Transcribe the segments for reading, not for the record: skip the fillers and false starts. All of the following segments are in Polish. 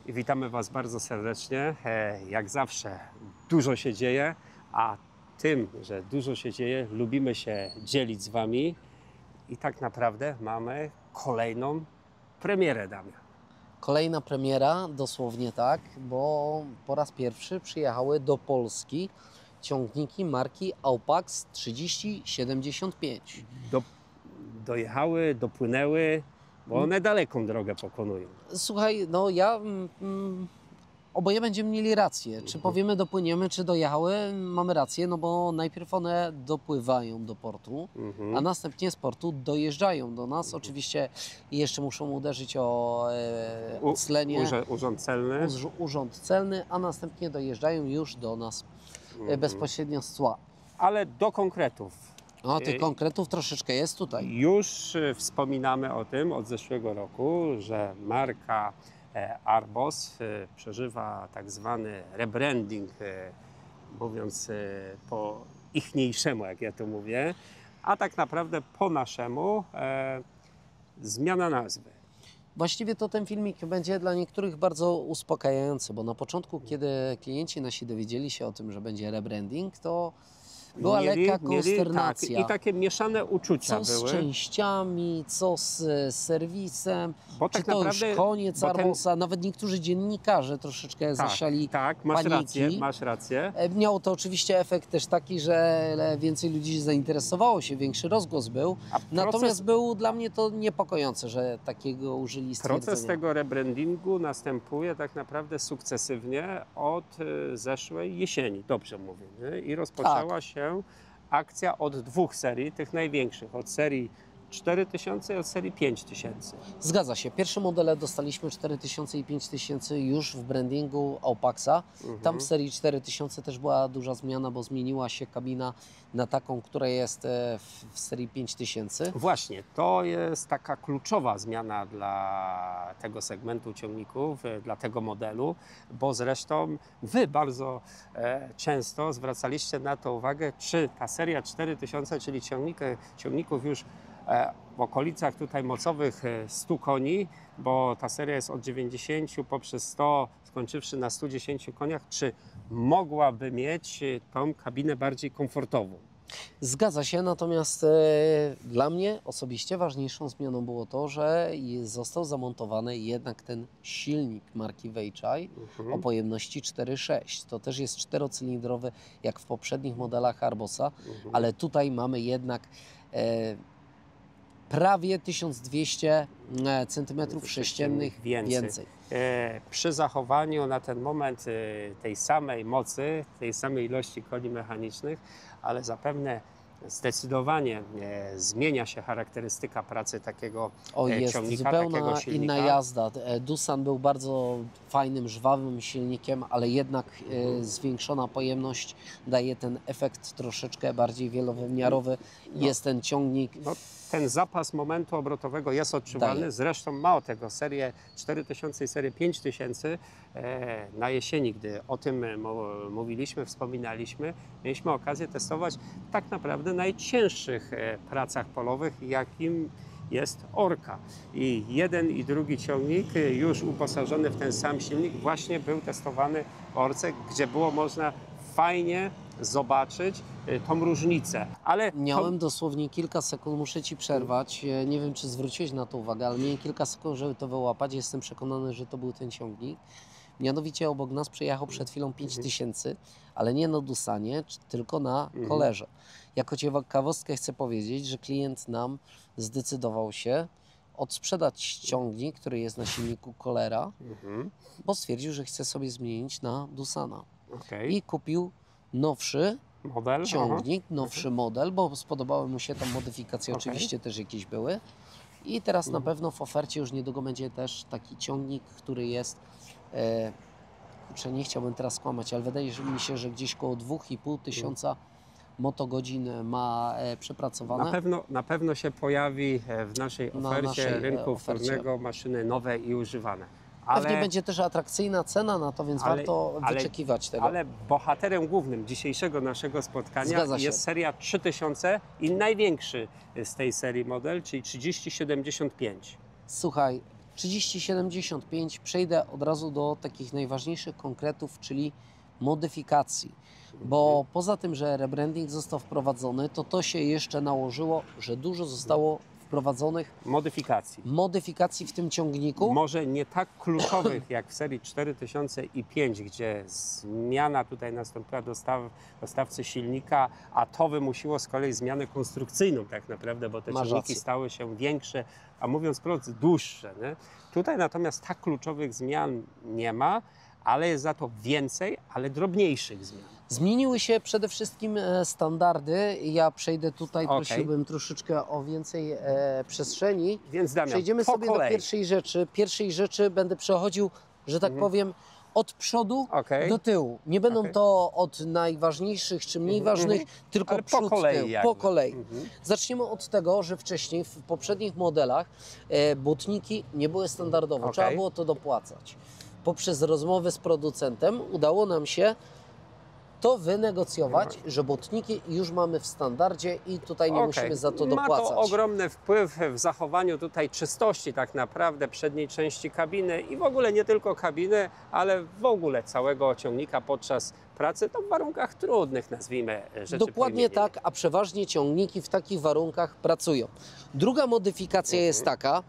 I witamy Was bardzo serdecznie. Jak zawsze dużo się dzieje, a tym, że dużo się dzieje, lubimy się dzielić z Wami i tak naprawdę mamy kolejną premierę, Damian. Kolejna premiera, dosłownie tak, bo po raz pierwszy przyjechały do Polski ciągniki marki Aupax 3075. Dojechały, dopłynęły, bo one daleką drogę pokonują. Słuchaj, no oboje będziemy mieli rację. Czy powiemy dopłyniemy, czy dojechały, mamy rację, no bo najpierw one dopływają do portu, a następnie z portu dojeżdżają do nas. Oczywiście jeszcze muszą uderzyć o oclenie, urząd celny, a następnie dojeżdżają już do nas bezpośrednio z cła. Ale do konkretów. No, tych konkretów troszeczkę jest tutaj. Już wspominamy o tym od zeszłego roku, że marka Arbos przeżywa tak zwany rebranding, mówiąc po ichniejszemu, jak ja to mówię, a tak naprawdę po naszemu zmiana nazwy. Właściwie to ten filmik będzie dla niektórych bardzo uspokajający, bo na początku, kiedy klienci nasi dowiedzieli się o tym, że będzie rebranding, to była lekka konsternacja. Tak, i takie mieszane uczucia były. Co z częściami, co z serwisem, bo czy tak to naprawdę, już koniec Arbosa. Nawet niektórzy dziennikarze troszeczkę zasiali paniki. Masz rację. Miało to oczywiście efekt też taki, że więcej ludzi zainteresowało się, większy rozgłos był. Natomiast był dla mnie to niepokojące, że takiego użyli stwierdzenia. Proces tego rebrandingu następuje tak naprawdę sukcesywnie od zeszłej jesieni, dobrze mówię, nie? I rozpoczęła się akcja od dwóch serii, tych największych, od serii 4000 i od serii 5000. Zgadza się. Pierwsze modele dostaliśmy 4000 i 5000 już w brandingu Aupaxa. Tam w serii 4000 też była duża zmiana, bo zmieniła się kabina na taką, która jest w serii 5000. Właśnie, to jest taka kluczowa zmiana dla tego segmentu ciągników, dla tego modelu, bo zresztą Wy bardzo często zwracaliście na to uwagę, czy ta seria 4000, czyli ciągników już w okolicach tutaj mocowych 100 koni, bo ta seria jest od 90 poprzez 100, skończywszy na 110 koniach, czy mogłaby mieć tą kabinę bardziej komfortową? Zgadza się, natomiast dla mnie osobiście ważniejszą zmianą było to, że został zamontowany jednak ten silnik marki Weichai o pojemności 4,6. To też jest czterocylindrowy, jak w poprzednich modelach Arbosa, ale tutaj mamy jednak prawie 1200 cm3 więcej. Przy zachowaniu na ten moment tej samej mocy, tej samej ilości koni mechanicznych, ale zapewne zdecydowanie zmienia się charakterystyka pracy takiego jest ciągnika, zupełna takiego silnika. Inna jazda. Doosan był bardzo fajnym, żwawym silnikiem, ale jednak zwiększona pojemność daje ten efekt troszeczkę bardziej wielowymiarowy. Jest ten ciągnik. Ten zapas momentu obrotowego jest odczuwalny. Zresztą mało tego, serię 4000 i serię 5000 na jesieni, gdy o tym mówiliśmy, wspominaliśmy, mieliśmy okazję testować tak naprawdę najcięższych pracach polowych, jakim jest Orka. I jeden i drugi ciągnik już uposażony w ten sam silnik właśnie był testowany w Orce, gdzie było można fajnie zobaczyć tą różnicę. Ale miałem dosłownie kilka sekund, muszę Ci przerwać. Nie wiem, czy zwróciłeś na to uwagę, ale miałem kilka sekund, żeby to wyłapać. Jestem przekonany, że to był ten ciągnik. Mianowicie obok nas przejechał przed chwilą 5000, ale nie na Doosanie, tylko na Kolerze. Jako ciekawostkę chcę powiedzieć, że klient nam zdecydował się odsprzedać ciągnik, który jest na silniku Kolera, bo stwierdził, że chce sobie zmienić na Doosana. I kupił nowszy ciągnik, nowszy model, bo spodobały mu się tam modyfikacje, oczywiście też jakieś były. I teraz na pewno w ofercie już niedługo będzie też taki ciągnik, który jest, kurczę, nie chciałbym teraz kłamać, ale wydaje mi się, że gdzieś koło 2500 motogodzin ma przepracowane. Na pewno się pojawi w naszej ofercie rynku wtórnego maszyny nowe i używane. Pewnie będzie też atrakcyjna cena na to, więc warto wyczekiwać tego. Ale bohaterem głównym dzisiejszego naszego spotkania jest seria 3000 i największy z tej serii model, czyli 3075. Słuchaj, 3075 przejdę od razu do takich najważniejszych konkretów, czyli modyfikacji. Bo poza tym, że rebranding został wprowadzony, to się jeszcze nałożyło, że dużo zostało wprowadzonych modyfikacji w tym ciągniku. Może nie tak kluczowych jak w serii 4005, gdzie zmiana tutaj nastąpiła dostawcy silnika, a to wymusiło z kolei zmianę konstrukcyjną tak naprawdę, bo te Masz ciągniki rację. stały się większe, a mówiąc wprost dłuższe. Nie? Tutaj natomiast tak kluczowych zmian nie ma, ale jest za to więcej, ale drobniejszych zmian. Zmieniły się przede wszystkim standardy. Ja przejdę tutaj, Okej. prosiłbym troszeczkę o więcej przestrzeni. Więc Damian, Przejdziemy po sobie do kolei. pierwszej rzeczy. Pierwszej rzeczy będę przechodził, że tak powiem, od przodu Okej. do tyłu. Nie będą Okej. to od najważniejszych czy mniej ważnych, tylko Ale po przód, kolei tył, jakby. po kolei. Mhm. Zaczniemy od tego, że wcześniej w poprzednich modelach błotniki nie były standardowe. Okej. Trzeba było to dopłacać. Poprzez rozmowy z producentem udało nam się to wynegocjować, że błotniki już mamy w standardzie i tutaj nie Okej. musimy za to Ma dopłacać. to ogromny wpływ w zachowaniu tutaj czystości tak naprawdę przedniej części kabiny i w ogóle nie tylko kabiny, ale w ogóle całego ciągnika podczas pracy, to w warunkach trudnych, nazwijmy rzeczy po Dokładnie imieniu. tak, a przeważnie ciągniki w takich warunkach pracują. Druga modyfikacja jest taka,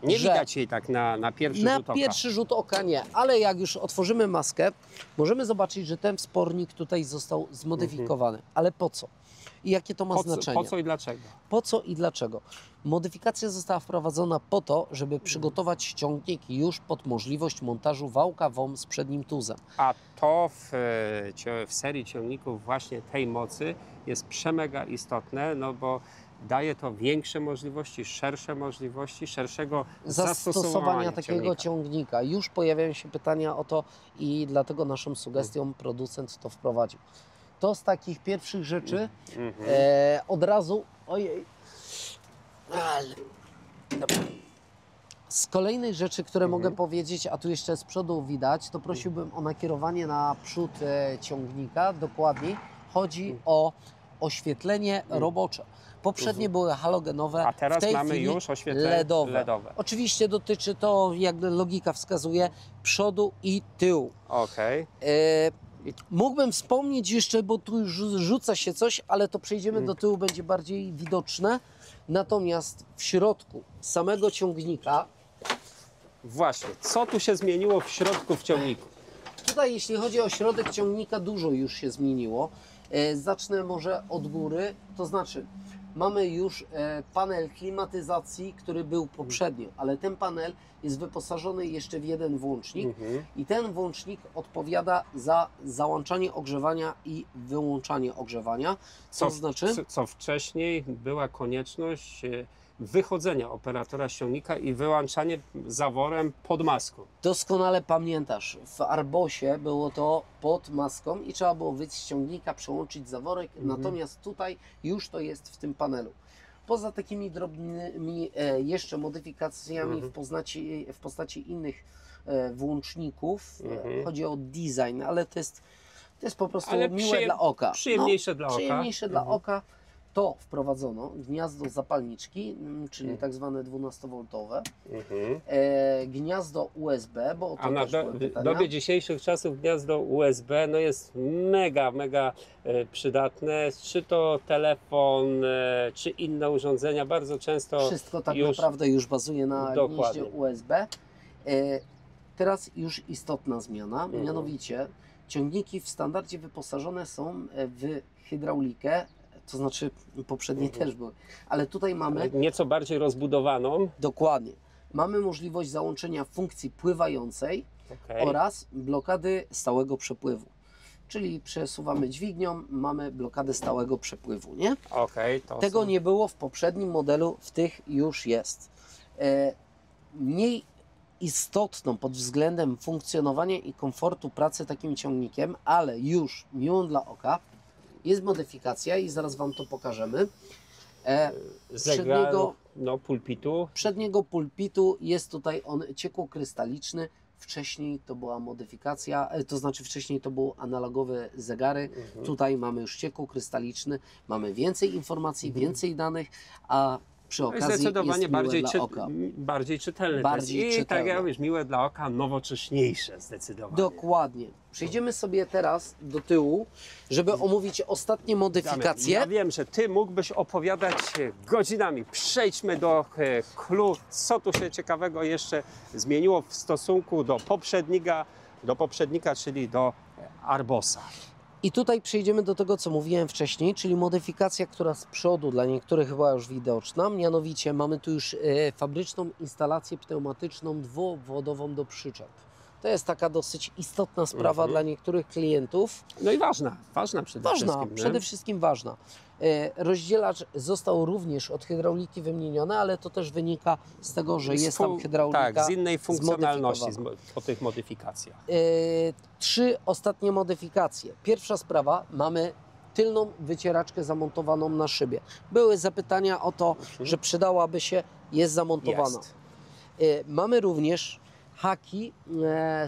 Nie że widać jej tak na pierwszy na rzut oka. pierwszy rzut oka nie, ale jak już otworzymy maskę, możemy zobaczyć, że ten wspornik tutaj został zmodyfikowany. Ale po co? I jakie to ma znaczenie? Po co i dlaczego? Po co i dlaczego? Modyfikacja została wprowadzona po to, żeby przygotować ciągnik już pod możliwość montażu wałka WOM z przednim tuzem. A to w serii ciągników właśnie tej mocy jest przemega istotne, no bo daje to większe możliwości, szersze możliwości, szerszego Zastosowania takiego ciągnika. ciągnika. Już pojawiają się pytania o to i dlatego naszą sugestią producent to wprowadził. To z takich pierwszych rzeczy od razu... Ojej. Ale... Dobra. Z kolejnych rzeczy, które mogę powiedzieć, a tu jeszcze z przodu widać, to prosiłbym o nakierowanie na przód ciągnika. Dokładniej chodzi o oświetlenie robocze. Poprzednie były halogenowe, A teraz w tej mamy chwili już oświetlenie LEDowe. Oczywiście dotyczy to, jak logika wskazuje, przodu i tyłu. Okej. Mógłbym wspomnieć jeszcze, bo tu już rzuca się coś, ale to przejdziemy do tyłu, będzie bardziej widoczne. Natomiast w środku samego ciągnika, Właśnie, co tu się zmieniło w środku w ciągniku? tutaj jeśli chodzi o środek ciągnika, dużo już się zmieniło. Zacznę może od góry, to znaczy mamy już panel klimatyzacji, który był poprzednio, ale ten panel jest wyposażony jeszcze w jeden włącznik i ten włącznik odpowiada za załączanie ogrzewania i wyłączanie ogrzewania, co znaczy... Co wcześniej była konieczność wychodzenia operatora silnika i wyłączanie zaworem pod maską. Doskonale pamiętasz, w Arbosie było to pod maską i trzeba było wyjść z ciągnika, przełączyć zaworek, natomiast tutaj już to jest w tym panelu. Poza takimi drobnymi jeszcze modyfikacjami w postaci innych włączników, chodzi o design, ale to jest po prostu miłe dla oka. Przyjemniejsze dla oka. Przyjemniejsze dla oka. To wprowadzono gniazdo zapalniczki, czyli tak zwane 12V, gniazdo USB, bo o to A na też były w pytania. dobie dzisiejszych czasów gniazdo USB no jest mega przydatne. Czy to telefon, czy inne urządzenia, bardzo często Wszystko tak już naprawdę już bazuje na Dokładnie. gnieździe USB. Teraz już istotna zmiana, mianowicie ciągniki w standardzie wyposażone są w hydraulikę, to znaczy poprzednie też były, ale tutaj mamy nieco bardziej rozbudowaną. dokładnie, mamy możliwość załączenia funkcji pływającej oraz blokady stałego przepływu. Czyli przesuwamy dźwignią, mamy blokadę stałego przepływu, nie? Tego nie było w poprzednim modelu, w tych już jest. Mniej istotną pod względem funkcjonowania i komfortu pracy takim ciągnikiem, ale już miłą dla oka, jest modyfikacja i zaraz Wam to pokażemy. Przedniego pulpitu jest tutaj on ciekłokrystaliczny. Wcześniej to była modyfikacja, to znaczy wcześniej to były analogowe zegary. Tutaj mamy już ciekłokrystaliczny, mamy więcej informacji, więcej danych, a przy No i okazji zdecydowanie jest miłe bardziej, dla oka. bardziej czytelny. Bardziej to jest. I tak czytelne. jak mówisz, miłe dla oka, nowocześniejsze zdecydowanie. Dokładnie. Przejdziemy sobie teraz do tyłu, żeby omówić ostatnie modyfikacje. Ja wiem, że Ty mógłbyś opowiadać godzinami. Przejdźmy do clue, co tu się ciekawego jeszcze zmieniło w stosunku do poprzednika, czyli do Arbosa. I tutaj przejdziemy do tego, co mówiłem wcześniej, czyli modyfikacja, która z przodu dla niektórych chyba już widoczna. Mianowicie mamy tu już fabryczną instalację pneumatyczną dwuobwodową do przyczep. To jest taka dosyć istotna sprawa dla niektórych klientów. No i ważna przede wszystkim. nie? Przede wszystkim ważna. Rozdzielacz został również od hydrauliki wymieniony, ale to też wynika z tego, że jest tam hydraulika. Tak, z innej funkcjonalności zmodyfikowana. po tych modyfikacjach. 3 ostatnie modyfikacje. Pierwsza sprawa, mamy tylną wycieraczkę zamontowaną na szybie. Były zapytania o to, że przydałaby się, jest zamontowana. Jest. Mamy również haki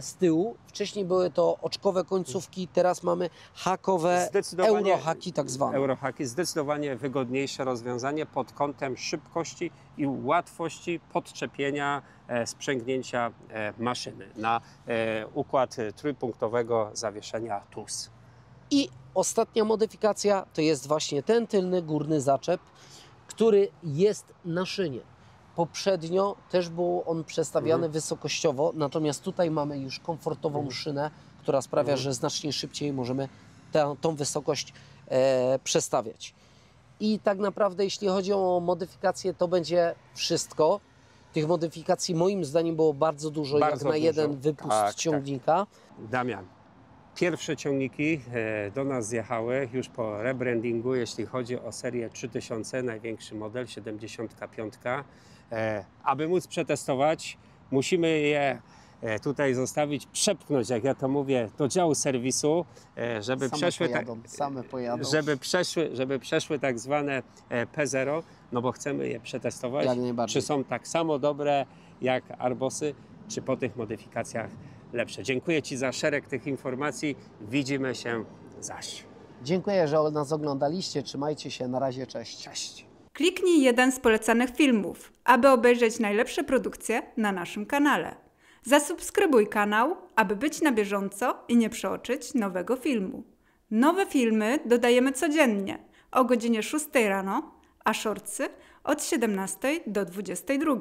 z tyłu. Wcześniej były to oczkowe końcówki, teraz mamy hakowe, eurohaki tak zwane. Eurohaki, zdecydowanie wygodniejsze rozwiązanie pod kątem szybkości i łatwości podczepienia, sprzęgnięcia maszyny na układ trójpunktowego zawieszenia TUS. I ostatnia modyfikacja to jest właśnie ten tylny górny zaczep, który jest na szynie. Poprzednio też był on przestawiany wysokościowo, natomiast tutaj mamy już komfortową szynę, która sprawia, że znacznie szybciej możemy tą wysokość przestawiać. I tak naprawdę jeśli chodzi o modyfikacje, to będzie wszystko. Tych modyfikacji moim zdaniem było bardzo dużo, Bardzo jak na dużo. jeden wypust Tak, ciągnika. Damian, pierwsze ciągniki do nas zjechały już po rebrandingu, jeśli chodzi o serię 3000, największy model, 75. Aby móc przetestować, musimy je tutaj zostawić, przepchnąć, jak ja to mówię, do działu serwisu, żeby żeby przeszły tak zwane P0, no bo chcemy je przetestować, Jak najbardziej. czy są tak samo dobre jak Arbosy, czy po tych modyfikacjach lepsze. Dziękuję Ci za szereg tych informacji. Widzimy się zaś. Dziękuję, że nas oglądaliście. Trzymajcie się. Na razie. Cześć. Cześć. Kliknij jeden z polecanych filmów, aby obejrzeć najlepsze produkcje na naszym kanale. Zasubskrybuj kanał, aby być na bieżąco i nie przeoczyć nowego filmu. Nowe filmy dodajemy codziennie o godzinie 6 rano, a shortsy od 17 do 22.